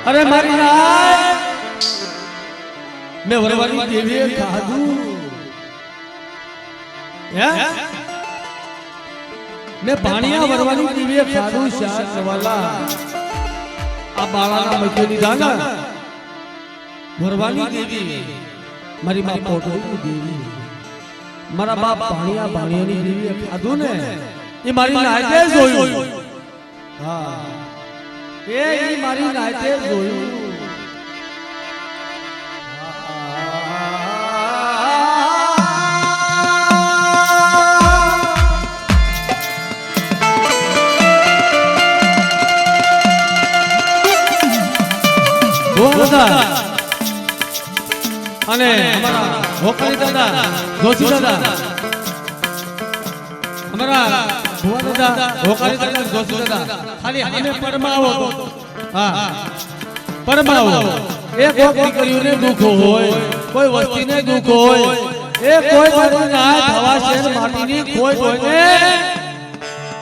अरे मारी नाय मैं वरवानी देवी खादू ने पानिया वरवानी देवी खादू शाद वाला आ बाळाना मकेली दाना वरवानी देवी मारी मां पोटली देवी मारा बाप पानिया पानियानी देवी खादू ने ये मारी नायते जोયું हां એ મારી નાતે જોયું અને અમારા હોકારી દાદા જોશી દાદા અમારા ભુવા દાદા હોકારી દાદા જોશી દાદા ખાલી હમે પરમાવો હા પરમાવો એક દીકરીઓને દુખ હોય કોઈ વસ્તીને દુખ હોય એ કોઈ મારી ના થવા શેર માટીની કોઈ કોઈને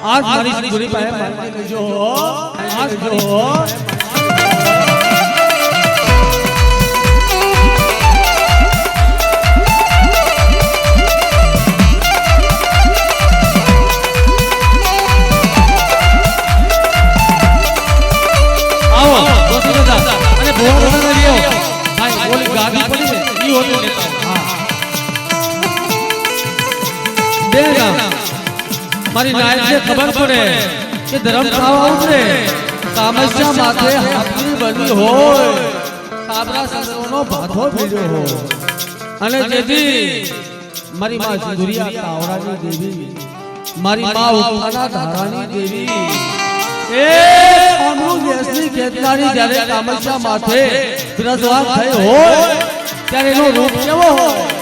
આજ મારી સુરી પાસે મારી લેજો આજ જો मारी नायक से खबर पड़े कि धर्म खावा उतरे कामस्या माथे हाथी बनी होय साबरा संगरोनो भाथो भेजो हो અને જેથી મારી માં સિંદુરિયા તાવરાની દેવી મારી માં ઉપાના ધારાની દેવી એ અનુ દેશની ખેતલારી જ્યારે કામસ્યા માથે વિરાજમાન થઈ હોય ત્યારે એનો રૂપ કેવો હોય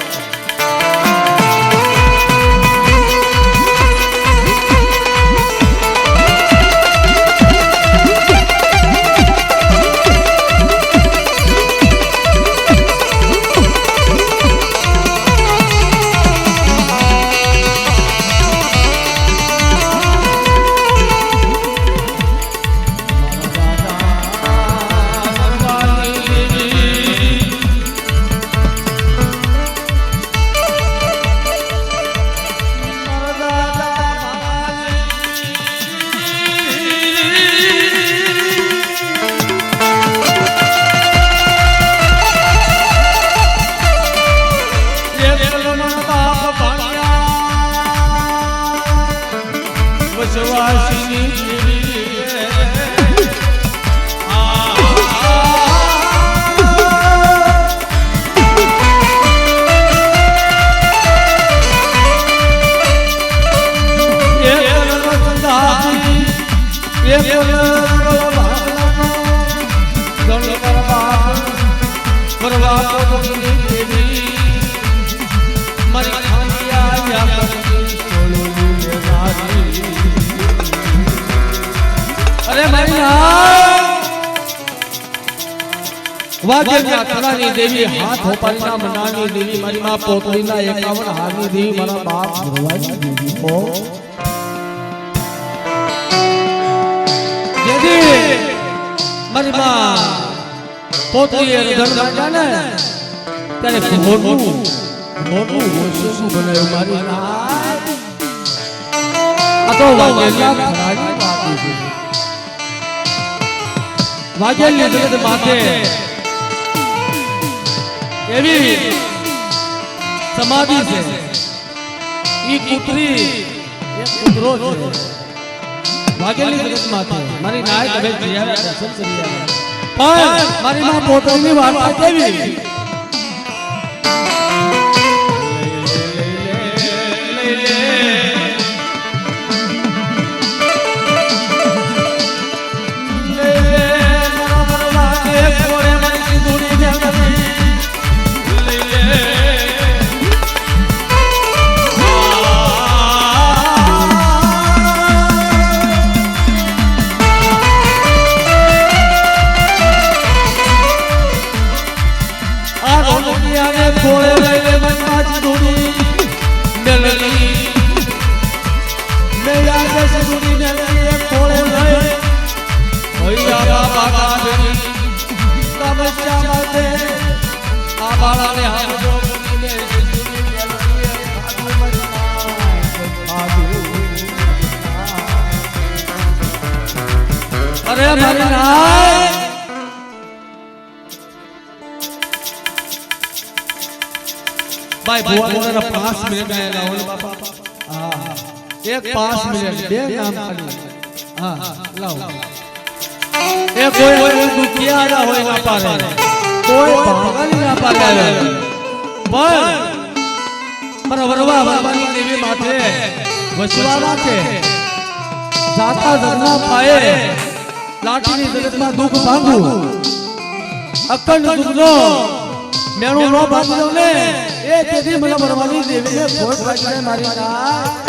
વાજ્યના કલાની દેવી હાથ હોપારીના મનાની દેવી મારી માં પોતરીના 51 હારની દેવી મારા બાપ ભરવાની દેવી ઓ જેદી મારી માં પોતરીએ ધર્મ જાને ત્યારે મોટું વસ્તુ બનાવ્યું મારી નાય આ તો વાજ્યના કલાની વાત છે વાજ્યની જગત માથે એવી સમાધિ છે ઈ કુતરી એક કૂતરો છે વાઘેલી જગતમાંથી મારી નાય કબે જીયા દર્શન કરી આવ્યા પણ મારી માં પોતાની વાર્તા કેવી ભોલિયાને ખોળે લઈને મનમાં ચૂડી મેલડી મેળા કે ચૂડી મેલડી ખોળે લઈ ભૈયા બાબા દેવી તમસ્યા માટે આ બાળાને હાથો કરીને ચૂડી મેલડી ખાધું અરે મારી નાય ભાઈ ભુવાના 5 મિનિટ આયેલા હોય બાપા હા એક 5 મિનિટ બે નામ ખાલી હા લાવો એ કોઈ દુખિયા હોય ના પારે કોઈ ભાગલી ના પારે આવે પણ વરવા બાબાની દેવી માથે વસવાના છે જાતા જગના પાયે લાઠીની જગતમાં દુઃખ ભાંગું અખંડ દુઃખનો મેણું નો ભાંગ્યો ને એ તેથી મને વરવાની દેવીને ખોટ ભાગીને મારી ના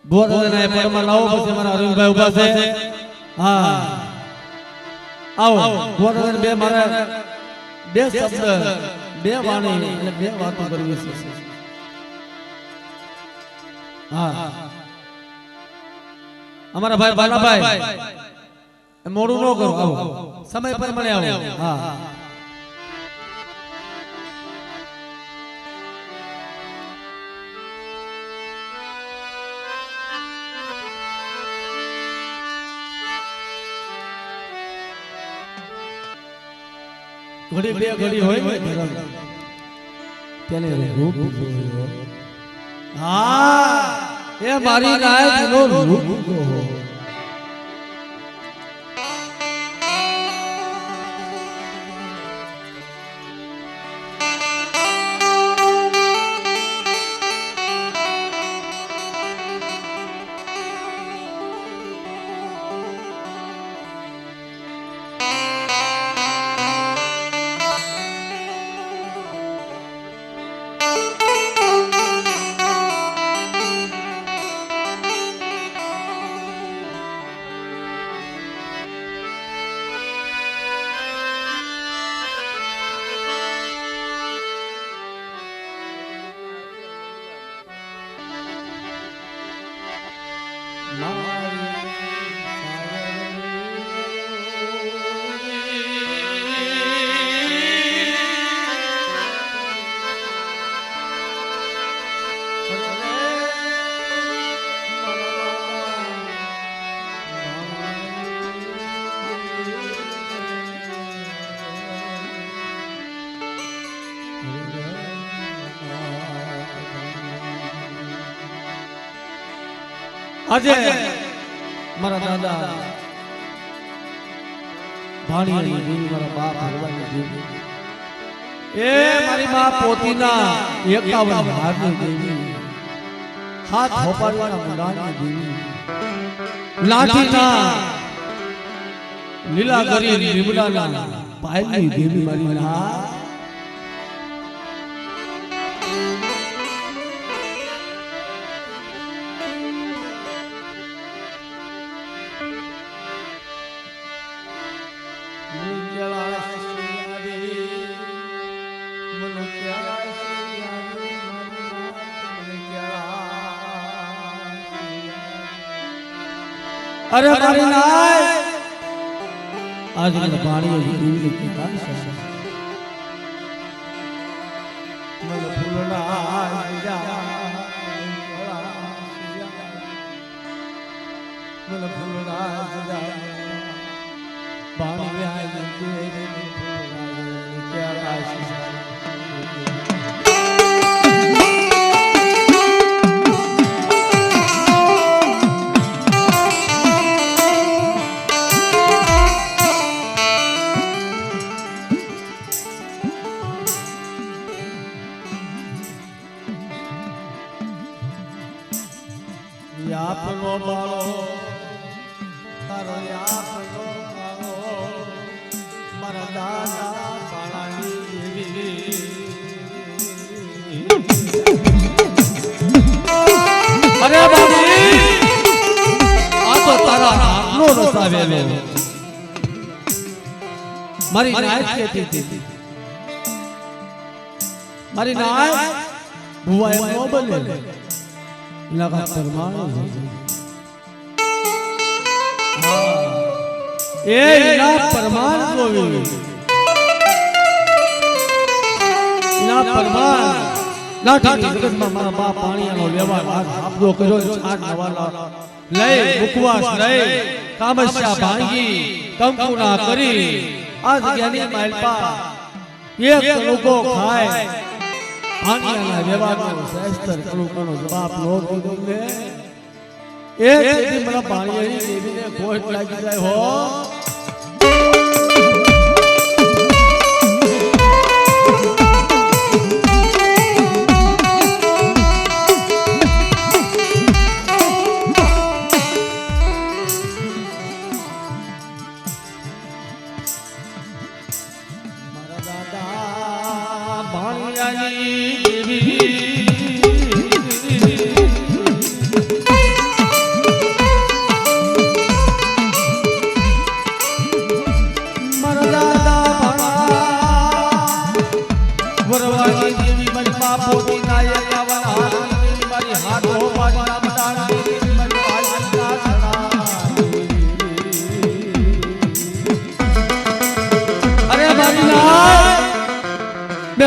ભોરને પરમા લાવો પછી મારા અરવિંદભાઈ ઊભા છે હા આવો ભોરને બે મારા બે શબ્દ બે વાણી અને બે વાતો કરવી છે હા અમારા ભાઈ બાલાભાઈ મોડું ન કરો આવો સમય પર મને આવો હા ઘડી બે ઘડી હોય ને ધર્મ તેને રૂપ જોયો હા એ મારી રાય નો રૂપ જોયો આજે મારા દાદા ભાણિયાની દેવી મારા બાપ ભગવાનની દેવી એ મારી માં પોતીના 51 હાથની દેવી હાથ હોપાડવાના મુંડાની દેવી લાઠીના લીલા ગરી લીમડાના પાયલની દેવી મારી ના अरे मारी नाय आज के पानी देवी की काल ससा मन फूलना आया આપનો બાળો તારો આપનો બાળો મારા દાદા બાળાની દેવી અરે બાબી આ તો તારા નામનો રસાવેલો મારી નાય કહેતી હતી મારી નાય ભુવા એમ નો બોલે લગા પરમાણુ એ ના પરમાણ જોવી ના પરમાણ ના ઠાઠી જગતમાં મારા બાપ પાણીનો લેવા આપડો કર્યો છાટ નવાલા લઈ મુકવાસ લઈ કામસ્યા ભાંગી કંકુના કરી આ જગ્યાની માલપા એક લોકો ખાય આંગણાના વ્યવહારનો શાસ્ત્ર કલુકનો જવાબ નો દીધો ને એ તેથી મને પાણીની દેવીને ખોટ લાગી જાય હો મારા દાદા ભાણિયાની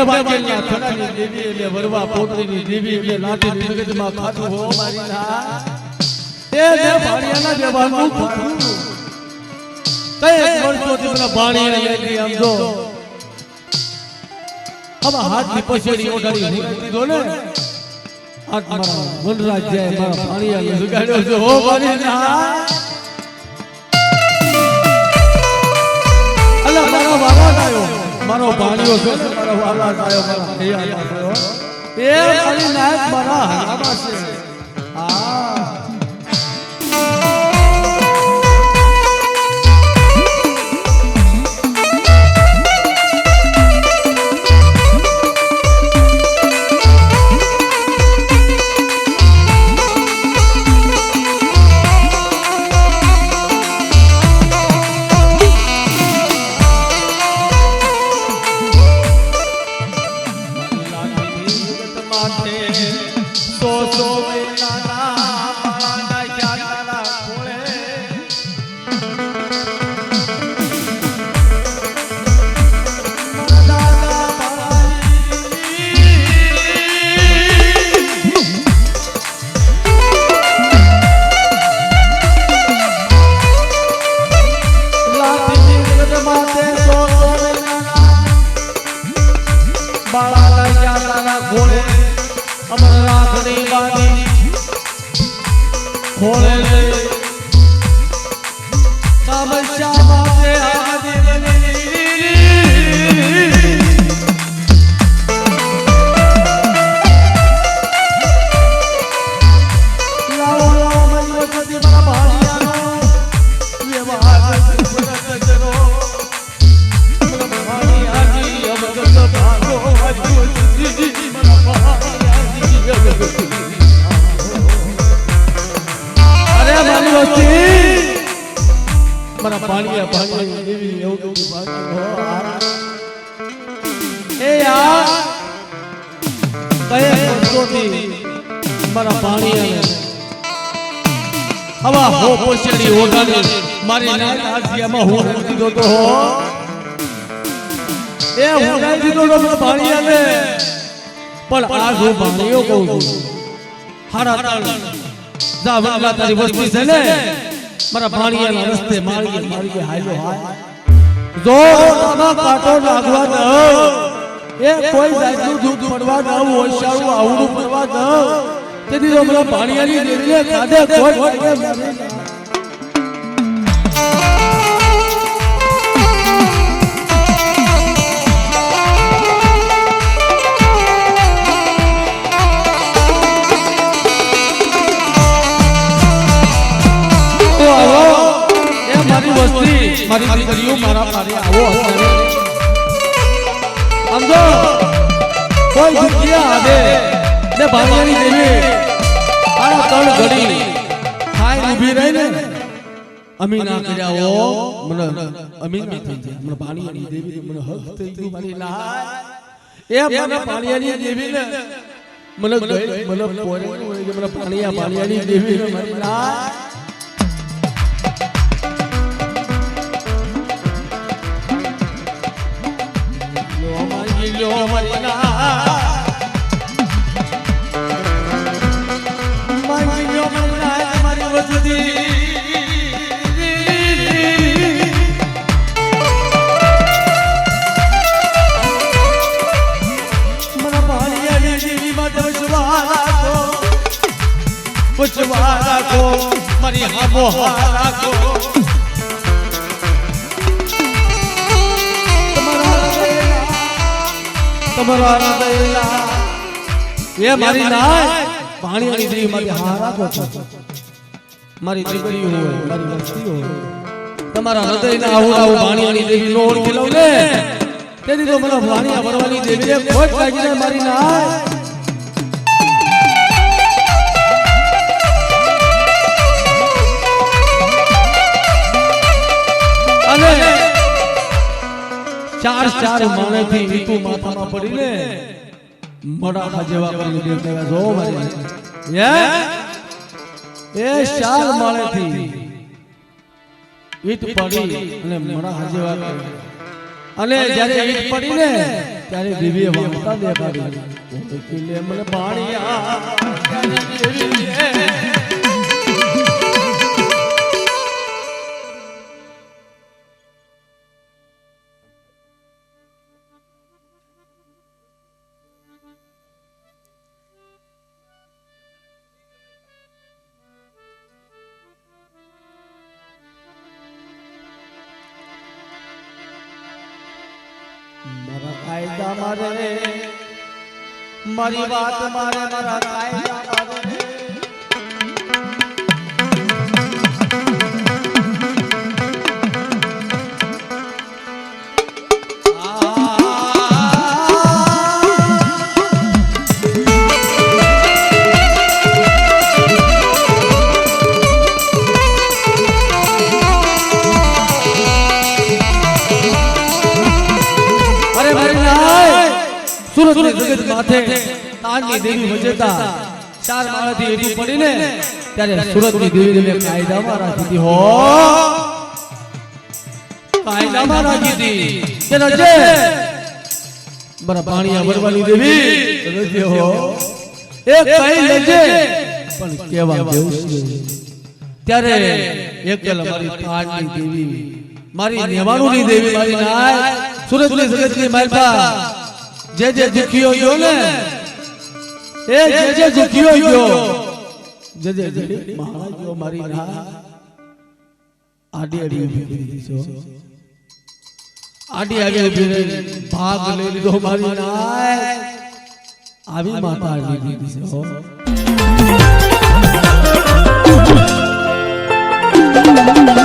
વાગેલા થડાની દેવી એટલે વરવા પોતરીની દેવી એટલે લાઠીની મગજમાં ખાતું હો મારી ના તે મે ભાણિયાના દેવાનું ખાતું કઈ વર્ષોથી પેલા ભાણિયા લેતી આમ જો હવે હાથની પછેડી ઓઢાડી હું દીધો ને આજ મારા વનરાજ જાય મારા ભાણિયાને જગાડ્યો છે હો મારી ના અલા મારા વાલા આવ્યો મારો ભાણિયો છે મારો વાલા આવ્યો મારા હૈયા આવ્યો એ મારી નાયક મારા હરામાં છે આ મારા પાણી હવા હો પોછડી ઓઢાડી મારી નાક આસિયામાં હું દીધો તો હો એ હું દીધો તો મારા પાણી આવે પણ આ જો પાણીઓ કહું છું હારા જા વગલા તારી વસ્તી છે ને મારા ભાણિયાના રસ્તે મારી હાલ્યો હાય જો આમાં કાંટો લાગવા દઉં એ કોઈ જાતનું દુઃખ પડવા દઉં ઓછાળું આવડું પડવા દઉં તેથી તો મારા ભાણિયાની દેવીને કાઢે કોઈ મારી દીકરીઓ મારા પાસે આવો સમજો કોઈ જગ્યા આવે ને ભાણિયાની દેવી આના તળ ઘડી ખાઈ ઊભી રહી ને અમી ના કર્યાઓ મને અમી ના થઈ જાય મને ભાણિયાની દેવી મને હક થઈ ગયું મારી લાય એ મને ભાણિયાની દેવી ને મને મને પોરે મને ભાણિયાની દેવી મારી લાય મારી હામો રાખો તમારા હૃદયલા એ મારી નાય ભાણિયાની દેવી મારી હા રાખો મારી દીકરી હોય મારી વસ્તી હોય તમારા હૃદયના આવું આવું ભાણિયાની દેવી નો ઓળખી લઉં ને તેથી તો મને ભાણિયા ભરવાની દેવીએ ખોટ લાગીને મારી નાય અને ચાર માણેથી વીતુ માથામાં પડીને મડાખા જેવા કરી દેખાયા જો મારી એ ચાર માળેથી ઈટ પડી અને મડાખા જેવા અને જ્યારે ઈટ પડી ને ત્યારે દેવીએ વાગતા દેખાડી લે મને ભાણિયા મારા કાયદા મારે મારી વાત મારે મારા કાયદા મારે સુરત જગત માથે તારની દેવી વજેતા ચાર માળાથી એઠું પડીને ત્યારે સુરતની દેવીને કાયદામાં રાખી હતી હો કાયદામાં રાખી હતી કે રજે બરા ભાણિયા ભરવાની દેવી રજે હો એ કઈ લેજે પણ કેવા દેવશે ત્યારે એકલ મારી તારની દેવી મારી નેવાણુની દેવી મારી નાય સુરતની જગતની માલપા જે દુખીઓ ગયો ને એ જે દુખીઓ ગયો જે મહારાજ ગયો મારી ના આડી ઉભી કરી દીધો આડી ઉભી રહી ભાગ લઈ લીધો મારી ના આવી માતા આડી દીધી છે